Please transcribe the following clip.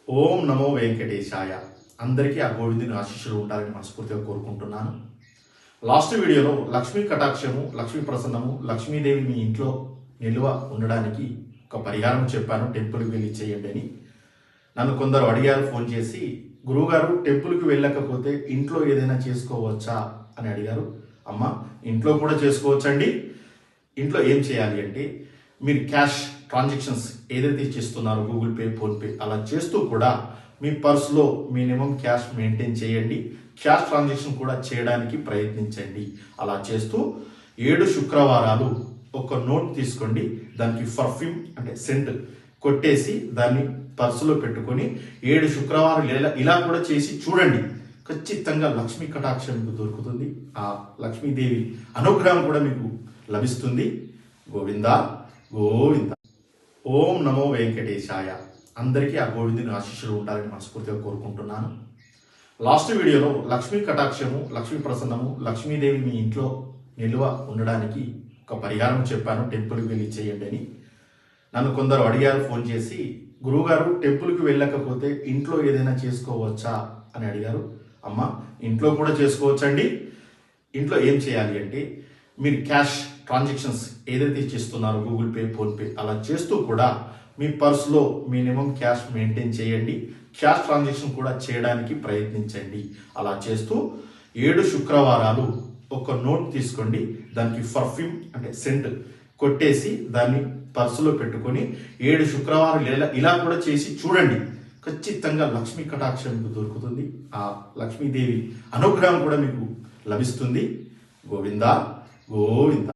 ఓం నమో వెంకటేశాయ. అందరికీ ఆ గోవిందుని ఆశీస్సులు ఉంటారని మనస్ఫూర్తిగా కోరుకుంటున్నాను. లాస్ట్ వీడియోలో లక్ష్మీ కటాక్షము, లక్ష్మీ ప్రసన్నము, లక్ష్మీదేవి మీ ఇంట్లో నిల్వ ఉండడానికి ఒక పరిహారం చెప్పాను. టెంపుల్కి వెళ్ళి చేయండి అని నన్ను కొందరు అడిగారు ఫోన్ చేసి, గురువుగారు టెంపుల్కి వెళ్ళకపోతే ఇంట్లో ఏదైనా చేసుకోవచ్చా అని అడిగారు. అమ్మ, ఇంట్లో కూడా చేసుకోవచ్చండి. ఇంట్లో ఏం చేయాలి అంటే, మీరు క్యాష్ ట్రాన్సాక్షన్స్ ఏదైతే చేస్తున్నారో గూగుల్ పే, ఫోన్పే అలా చేస్తూ కూడా మీ పర్సులో మినిమం క్యాష్ మెయింటైన్ చేయండి. క్యాష్ ట్రాన్సాక్షన్ కూడా చేయడానికి ప్రయత్నించండి. అలా చేస్తూ 7 శుక్రవారాలు ఒక నోట్ తీసుకోండి. దానికి పర్ఫ్యూమ్ అంటే సెంట్ కొట్టేసి దాన్ని పర్సులో పెట్టుకొని 7 శుక్రవారాలు ఇలా కూడా చేసి చూడండి. ఖచ్చితంగా లక్ష్మీ కటాక్షం మీకు దొరుకుతుంది. ఆ లక్ష్మీదేవి అనుగ్రహం కూడా మీకు లభిస్తుంది. గోవింద గోవింద. ఓం నమో వెంకటేశాయ. అందరికీ ఆ గోవిందుని ఆశీస్సులు ఉంటారని మనస్ఫూర్తిగా కోరుకుంటున్నాను. లాస్ట్ వీడియోలో లక్ష్మీ కటాక్షము, లక్ష్మీ ప్రసన్నము, లక్ష్మీదేవి మీ ఇంట్లో నిల్వ ఉండడానికి ఒక పరిహారం చెప్పాను. టెంపుల్కి వెళ్ళి చేయండి అని నన్ను కొందరు అడిగారు ఫోన్ చేసి, గురువుగారు టెంపుల్కి వెళ్ళకపోతే ఇంట్లో ఏదైనా చేసుకోవచ్చా అని అడిగారు. అమ్మ, ఇంట్లో కూడా చేసుకోవచ్చండి. ఇంట్లో ఏం చేయాలి అంటే, మీరు క్యాష్ ట్రాన్సాక్షన్స్ ఏదైతే చేస్తున్నారో గూగుల్ పే, ఫోన్పే అలా చేస్తూ కూడా మీ పర్సులో మినిమం క్యాష్ మెయింటైన్ చేయండి. క్యాష్ ట్రాన్సాక్షన్ కూడా చేయడానికి ప్రయత్నించండి. అలా చేస్తూ 7 శుక్రవారాలు ఒక నోట్ తీసుకోండి. దానికి పర్ఫ్యూమ్ అంటే సెంట్ కొట్టేసి దాన్ని పర్సులో పెట్టుకొని 7 శుక్రవారాలు ఇలా కూడా చేసి చూడండి. ఖచ్చితంగా లక్ష్మీ కటాక్షం మీకు దొరుకుతుంది. ఆ లక్ష్మీదేవి అనుగ్రహం కూడా మీకు లభిస్తుంది. గోవింద గోవింద.